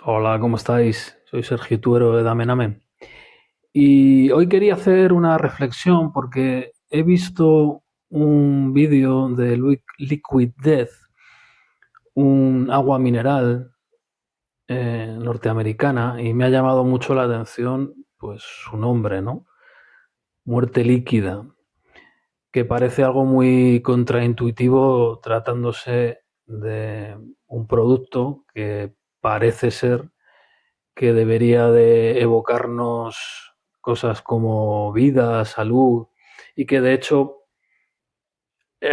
Hola, ¿cómo estáis? Soy Sergio Tuero de Dame Name. Y hoy quería hacer una reflexión porque he visto un vídeo de Liquid Death, un agua mineral norteamericana, y me ha llamado mucho la atención pues su nombre, ¿no? Muerte líquida, que parece algo muy contraintuitivo tratándose de un producto que parece ser que debería de evocarnos cosas como vida, salud, y que de hecho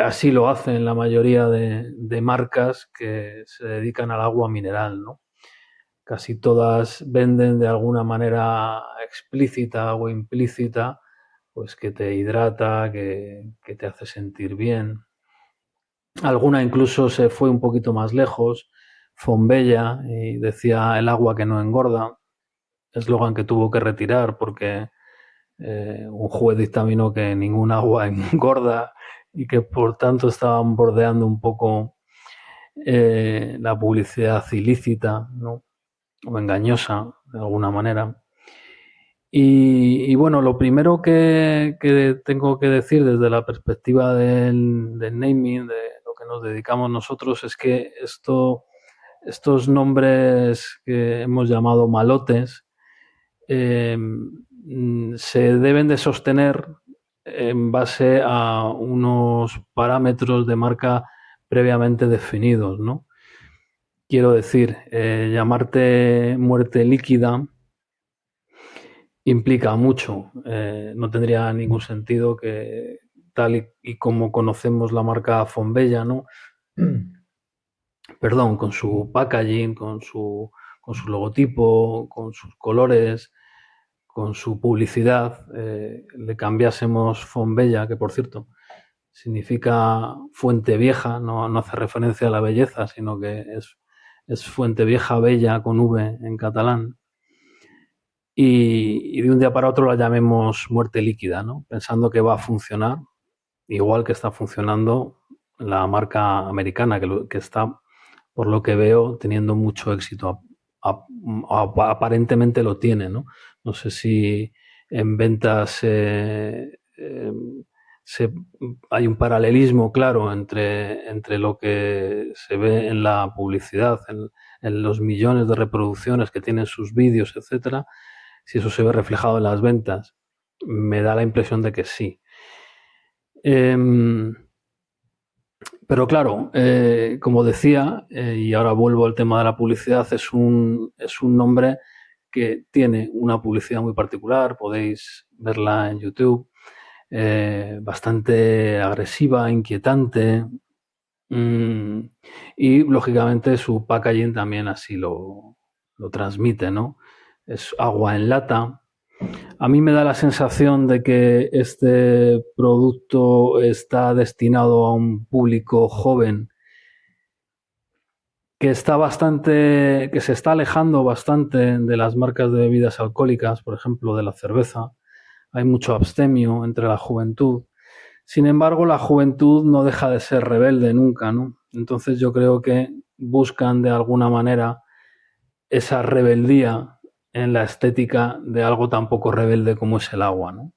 así lo hacen la mayoría de marcas que se dedican al agua mineral, ¿no? Casi todas venden de alguna manera explícita o implícita, pues que te hidrata, que te hace sentir bien. Alguna incluso se fue un poquito más lejos, Fombella, y decía el agua que no engorda, eslogan que tuvo que retirar porque un juez dictaminó que ningún agua engorda y que por tanto estaban bordeando un poco la publicidad ilícita, ¿no? O engañosa de alguna manera. Y bueno, lo primero que tengo que decir desde la perspectiva del naming, de lo que nos dedicamos nosotros, es que estos nombres que hemos llamado malotes, eh, se deben de sostener en base a unos parámetros de marca previamente definidos, ¿no? Quiero decir, llamarte muerte líquida implica mucho. No tendría ningún sentido que tal y como conocemos la marca Fombella, ¿no? Perdón, con su packaging, con su logotipo, con sus colores, con su publicidad, le cambiásemos Fombella, que por cierto significa fuente vieja, no hace referencia a la belleza, sino que es fuente vieja bella con V en catalán, y de un día para otro la llamemos muerte líquida, ¿no? Pensando que va a funcionar igual que está funcionando la marca americana, que está, por lo que veo, teniendo mucho éxito. Aparentemente lo tiene, ¿no? No sé si en ventas se, hay un paralelismo claro entre lo que se ve en la publicidad, en los millones de reproducciones que tienen sus vídeos, etcétera, si eso se ve reflejado en las ventas. Me da la impresión de que sí. Eh, pero claro, como decía, y ahora vuelvo al tema de la publicidad, es un nombre que tiene una publicidad muy particular, podéis verla en YouTube, bastante agresiva, inquietante, mmm, y lógicamente su packaging también así lo transmite, ¿no? Es agua en lata. A mí me da la sensación de que este producto está destinado a un público joven que se está alejando bastante de las marcas de bebidas alcohólicas, por ejemplo, de la cerveza. Hay mucho abstemio entre la juventud. Sin embargo, la juventud no deja de ser rebelde nunca, ¿no? Entonces yo creo que buscan de alguna manera esa rebeldía en la estética de algo tan poco rebelde como es el agua, ¿no?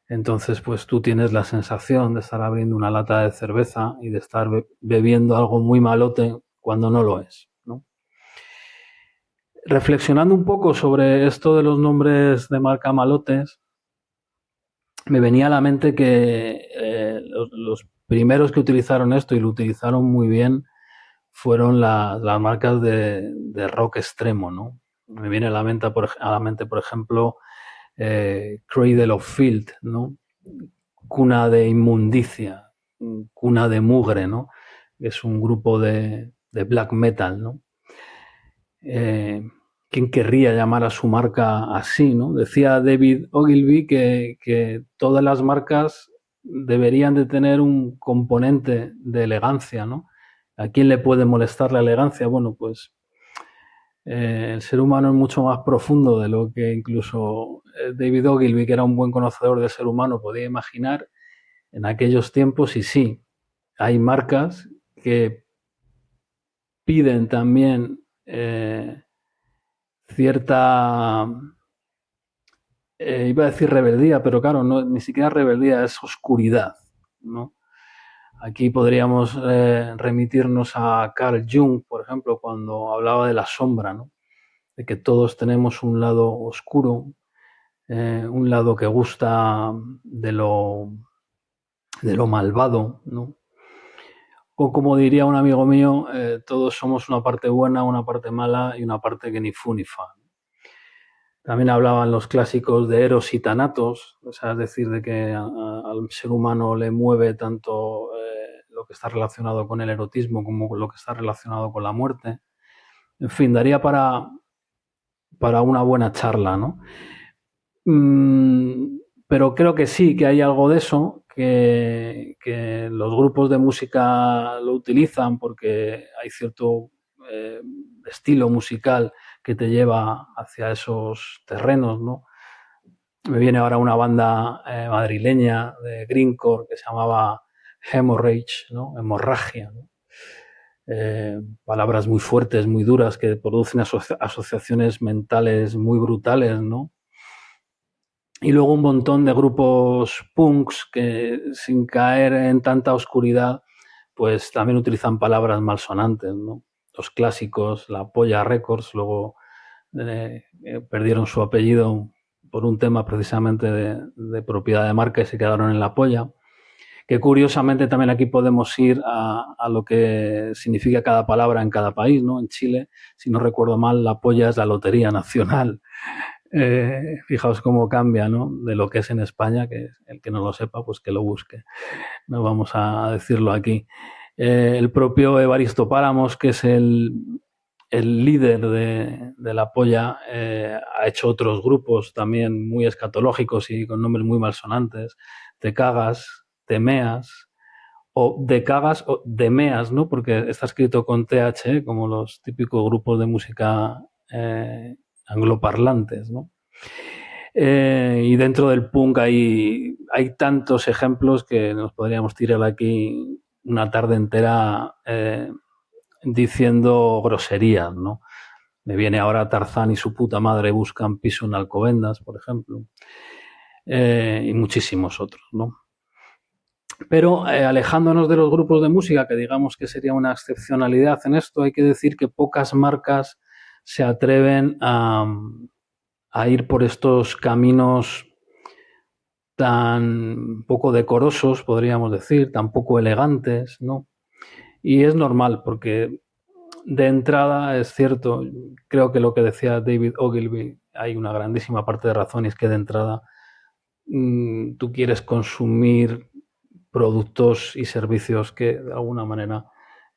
Entonces, pues tú tienes la sensación de estar abriendo una lata de cerveza y de estar bebiendo algo muy malote cuando no lo es, ¿no? Reflexionando un poco sobre esto de los nombres de marca malotes, me venía a la mente que los primeros que utilizaron esto y lo utilizaron muy bien fueron las marcas de rock extremo, ¿no? Me viene a la mente, por ejemplo, Cradle of Filth, ¿no? Cuna de inmundicia, cuna de mugre, ¿no? Es un grupo de black metal, ¿no? Eh, ¿Quién querría llamar a su marca así, no? Decía David Ogilvy que todas las marcas deberían de tener un componente de elegancia, ¿no? ¿A quién le puede molestar la elegancia? Bueno, pues el ser humano es mucho más profundo de lo que incluso David Ogilvy, que era un buen conocedor del ser humano, podía imaginar en aquellos tiempos. Y sí, hay marcas que piden también cierta, iba a decir rebeldía, pero claro, no, ni siquiera rebeldía, es oscuridad, ¿no? Aquí podríamos remitirnos a Carl Jung, por ejemplo, cuando hablaba de la sombra, ¿no? De que todos tenemos un lado oscuro, un lado que gusta de lo malvado, ¿no? O como diría un amigo mío, todos somos una parte buena, una parte mala y una parte que ni fu ni fa. También hablaban los clásicos de Eros y Thanatos, o sea, es decir, de que al ser humano le mueve tanto lo que está relacionado con el erotismo como lo que está relacionado con la muerte. En fin, daría para una buena charla, ¿no? Pero creo que sí, que hay algo de eso, que los grupos de música lo utilizan porque hay cierto estilo musical que te lleva hacia esos terrenos, ¿no? Me viene ahora una banda madrileña de greencore que se llamaba Hemorrhage, ¿no? Hemorragia, ¿no? Palabras muy fuertes, muy duras, que producen asociaciones mentales muy brutales, ¿no? Y luego un montón de grupos punks que, sin caer en tanta oscuridad, pues también utilizan palabras malsonantes, ¿no? Los clásicos, La Polla Records, luego perdieron su apellido por un tema precisamente de propiedad de marca y se quedaron en La Polla. Que curiosamente también aquí podemos ir a lo que significa cada palabra en cada país, ¿no? En Chile, si no recuerdo mal, La Polla es la Lotería Nacional. Fijaos cómo cambia, ¿no? De lo que es en España, que el que no lo sepa, pues que lo busque. No vamos a decirlo aquí. El propio Evaristo Páramos, que es el líder de La Polla, ha hecho otros grupos también muy escatológicos y con nombres muy malsonantes. Te cagas, te meas, o de cagas o de meas, ¿no? Porque está escrito con TH, como los típicos grupos de música angloparlantes, ¿no? Y dentro del punk hay tantos ejemplos que nos podríamos tirar aquí una tarde entera diciendo groserías, ¿no? Me viene ahora Tarzán y su puta madre buscan piso en Alcobendas, por ejemplo, y muchísimos otros, ¿no? Pero alejándonos de los grupos de música, que digamos que sería una excepcionalidad en esto, hay que decir que pocas marcas se atreven a ir por estos caminos tan poco decorosos, podríamos decir, tan poco elegantes, ¿no? Y es normal, porque de entrada es cierto, creo que lo que decía David Ogilvy, hay una grandísima parte de razón, y es que de entrada tú quieres consumir productos y servicios que de alguna manera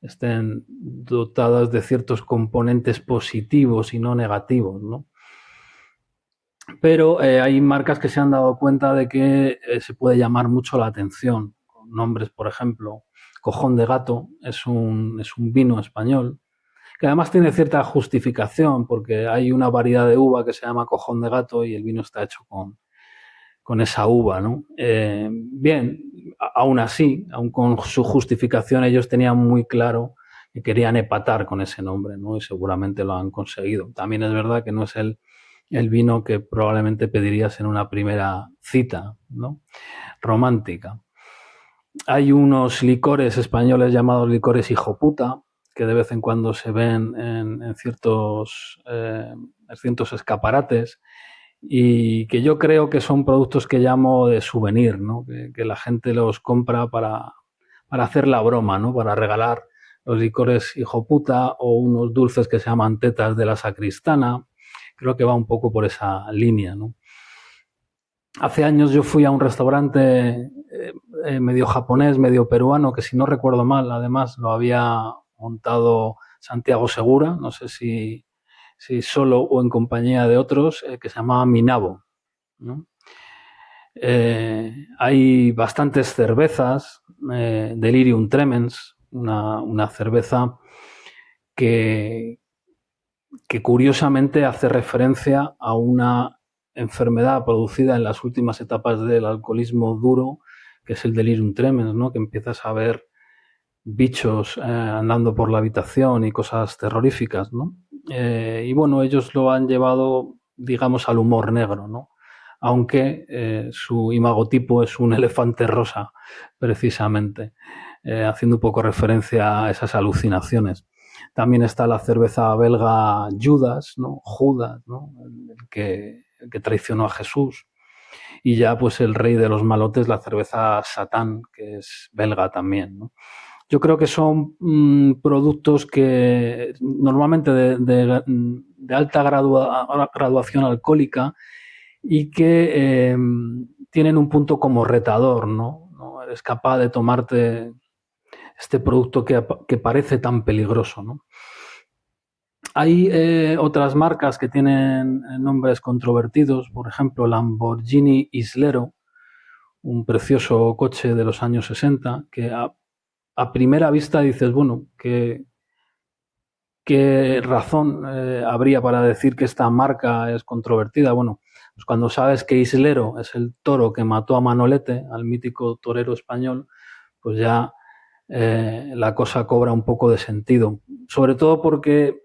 estén dotadas de ciertos componentes positivos y no negativos, ¿no? Pero hay marcas que se han dado cuenta de que se puede llamar mucho la atención. Con nombres, por ejemplo, Cojón de Gato es un vino español que además tiene cierta justificación porque hay una variedad de uva que se llama Cojón de Gato y el vino está hecho con esa uva, ¿no? Bien, aún así, aún con su justificación, ellos tenían muy claro que querían epatar con ese nombre, ¿no? Y seguramente lo han conseguido. También es verdad que no es el vino que probablemente pedirías en una primera cita, ¿no? Romántica. Hay unos licores españoles llamados licores hijoputa, que de vez en cuando se ven en ciertos escaparates y que yo creo que son productos que llamo de souvenir, ¿no? Que la gente los compra para hacer la broma, ¿no? Para regalar los licores hijoputa o unos dulces que se llaman tetas de la sacristana. Creo que va un poco por esa línea, ¿no? Hace años yo fui a un restaurante medio japonés, medio peruano, que si no recuerdo mal, además lo había montado Santiago Segura, no sé si solo o en compañía de otros, que se llamaba Minabo, ¿no? Hay bastantes cervezas, Delirium Tremens, una cerveza que curiosamente hace referencia a una enfermedad producida en las últimas etapas del alcoholismo duro, que es el delirium tremens, ¿no? Que empiezas a ver bichos andando por la habitación y cosas terroríficas, ¿no? Y bueno, ellos lo han llevado, digamos, al humor negro, ¿no? Aunque su imagotipo es un elefante rosa, precisamente, haciendo un poco referencia a esas alucinaciones. También está la cerveza belga Judas, ¿no? Judas, ¿no? El que traicionó a Jesús. Y ya pues el rey de los malotes, la cerveza Satán, que es belga también, ¿no? Yo creo que son productos que normalmente de alta graduación alcohólica y que tienen un punto como retador, ¿no? ¿No? Eres capaz de tomarte este producto que parece tan peligroso, ¿no? Hay otras marcas que tienen nombres controvertidos, por ejemplo, Lamborghini Islero, un precioso coche de los años 60, que a primera vista dices, bueno, ¿qué razón habría para decir que esta marca es controvertida? Bueno, pues cuando sabes que Islero es el toro que mató a Manolete, al mítico torero español, pues ya la cosa cobra un poco de sentido. Sobre todo porque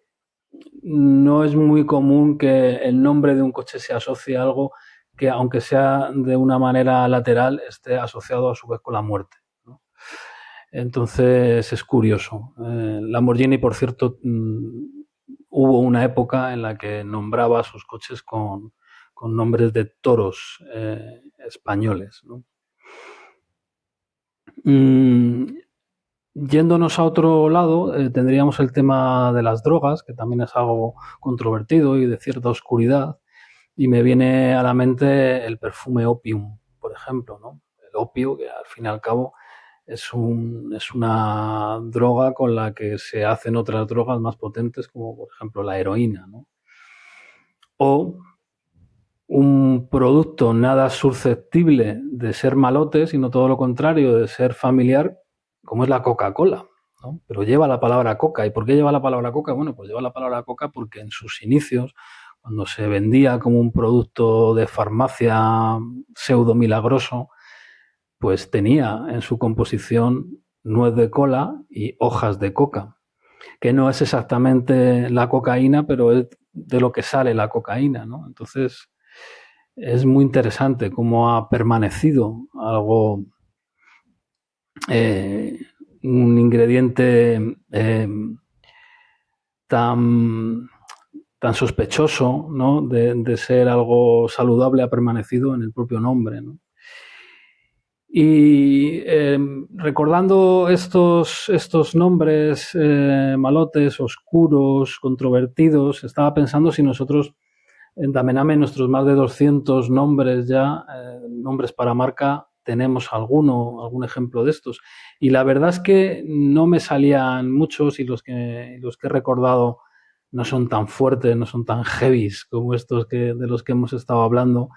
no es muy común que el nombre de un coche se asocie a algo que, aunque sea de una manera lateral, esté asociado a su vez con la muerte, ¿no? Entonces es curioso. Lamborghini, por cierto, hubo una época en la que nombraba sus coches con nombres de toros españoles, ¿no? Yéndonos a otro lado, tendríamos el tema de las drogas, que también es algo controvertido y de cierta oscuridad, y me viene a la mente el perfume Opium, por ejemplo, ¿no? El opio, que al fin y al cabo es una droga con la que se hacen otras drogas más potentes, como por ejemplo la heroína, ¿no? O un producto nada susceptible de ser malote, sino todo lo contrario, de ser familiar, como es la Coca-Cola, ¿no? Pero lleva la palabra coca. ¿Y por qué lleva la palabra coca? Bueno, pues lleva la palabra coca porque en sus inicios, cuando se vendía como un producto de farmacia pseudo milagroso, pues tenía en su composición nuez de cola y hojas de coca, que no es exactamente la cocaína, pero es de lo que sale la cocaína, ¿no? Entonces, es muy interesante cómo ha permanecido algo, eh, un ingrediente tan, tan sospechoso, ¿no? De ser algo saludable, ha permanecido en el propio nombre, ¿no? Y recordando estos nombres malotes, oscuros, controvertidos, estaba pensando si nosotros en Damename, nuestros más de 200 nombres ya, nombres para marca, tenemos algún ejemplo de estos. Y la verdad es que no me salían muchos y los que he recordado no son tan fuertes, no son tan heavies como estos de los que hemos estado hablando.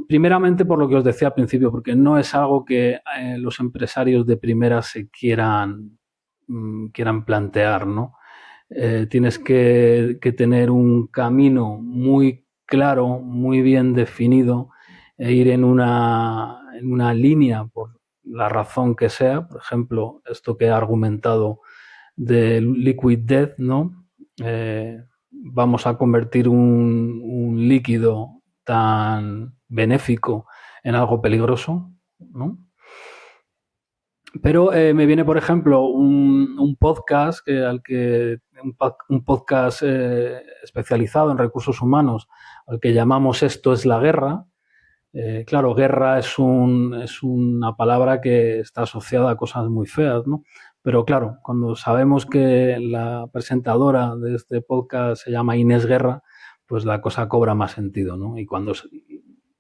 Primeramente por lo que os decía al principio, porque no es algo que los empresarios de primera se quieran plantear, ¿no? Tienes que tener un camino muy claro, muy bien definido, e ir en una línea por la razón que sea. Por ejemplo, esto que he argumentado de Liquid Death, ¿no? Vamos a convertir un líquido tan benéfico en algo peligroso, ¿no? Pero me viene, por ejemplo, un podcast un podcast especializado en recursos humanos, al que llamamos Esto es la guerra. Claro, guerra es una palabra que está asociada a cosas muy feas, ¿no? Pero claro, cuando sabemos que la presentadora de este podcast se llama Inés Guerra, pues la cosa cobra más sentido, ¿no? Y cuando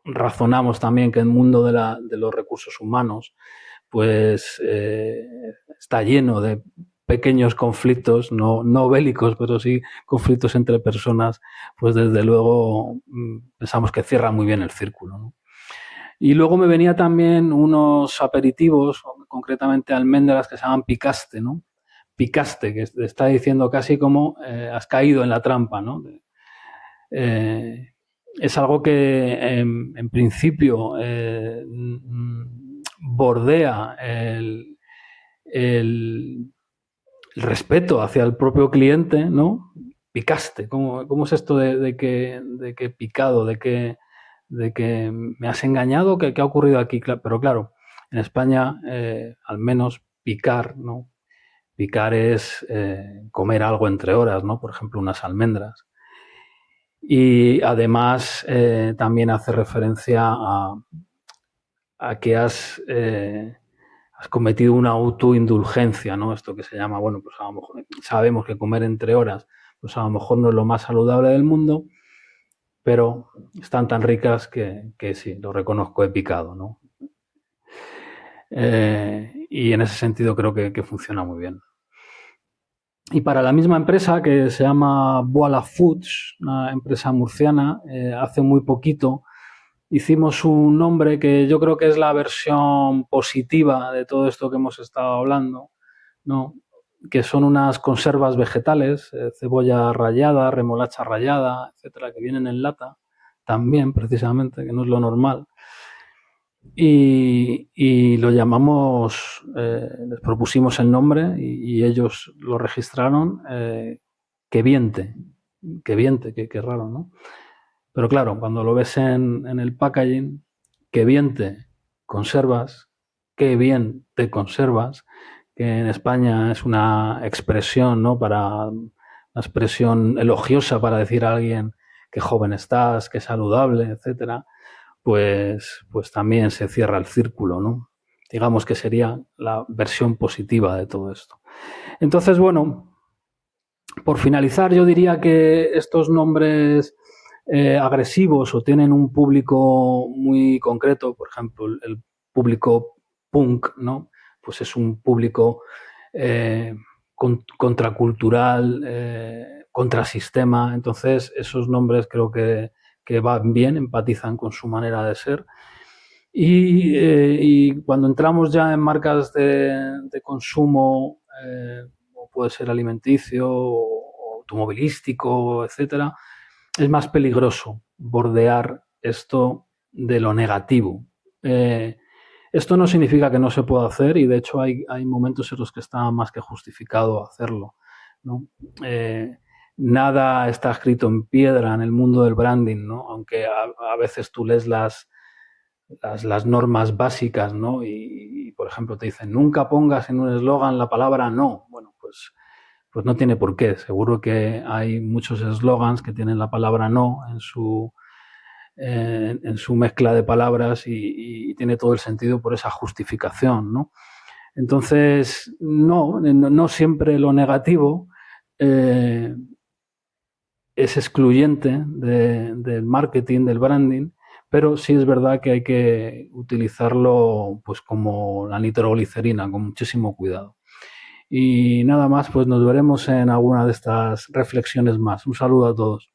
razonamos también que el mundo de los recursos humanos pues está lleno de pequeños conflictos, no bélicos, pero sí conflictos entre personas, pues desde luego pensamos que cierra muy bien el círculo, ¿no? Y luego me venía también unos aperitivos, concretamente almendras, que se llaman picaste, ¿no? Picaste, que está diciendo casi como has caído en la trampa, ¿no? Eh, es algo que en principio bordea el, el respeto hacia el propio cliente, ¿no? Picaste. ¿Cómo es esto de que picado, de que me has engañado? ¿Qué ha ocurrido aquí? Pero claro, en España, al menos picar, ¿no? Picar es comer algo entre horas, ¿no? Por ejemplo, unas almendras. Y además también hace referencia a que has cometido una autoindulgencia, ¿no? Esto que se llama, bueno, pues a lo mejor sabemos que comer entre horas, pues a lo mejor no es lo más saludable del mundo, pero están tan ricas que sí, lo reconozco, he picado, ¿no? Y en ese sentido creo que funciona muy bien. Y para la misma empresa, que se llama Boala Foods, una empresa murciana, hace muy poquito hicimos un nombre que yo creo que es la versión positiva de todo esto que hemos estado hablando, ¿no? Que son unas conservas vegetales, cebolla rallada, remolacha rallada, etcétera, que vienen en lata también, precisamente, que no es lo normal. Y lo llamamos, les propusimos el nombre y ellos lo registraron, Queviente. Queviente, qué raro, ¿no? Pero claro, cuando lo ves en el packaging, Queviente, conservas, qué bien te conservas, que en España es una expresión, ¿no? Una expresión elogiosa para decir a alguien qué joven estás, qué saludable, etcétera. Pues también se cierra el círculo, ¿no? Digamos que sería la versión positiva de todo esto. Entonces, bueno, por finalizar, yo diría que estos nombres agresivos o tienen un público muy concreto, por ejemplo, el público punk, ¿no? Pues es un público contracultural, contrasistema. Entonces, esos nombres creo que van bien, empatizan con su manera de ser. Y cuando entramos ya en marcas de consumo, puede ser alimenticio o automovilístico, etcétera, es más peligroso bordear esto de lo negativo. Esto no significa que no se pueda hacer y de hecho hay momentos en los que está más que justificado hacerlo, ¿no? Nada está escrito en piedra en el mundo del branding, ¿no? Aunque a veces tú lees las normas básicas, ¿no? Y, por ejemplo, te dicen, nunca pongas en un eslogan la palabra no. Bueno, pues no tiene por qué. Seguro que hay muchos eslogans que tienen la palabra no en su mezcla de palabras y tiene todo el sentido por esa justificación, ¿no? Entonces, no siempre lo negativo es excluyente del marketing, del branding, pero sí es verdad que hay que utilizarlo pues como la nitroglicerina, con muchísimo cuidado. Y nada más, pues nos veremos en alguna de estas reflexiones más. Un saludo a todos.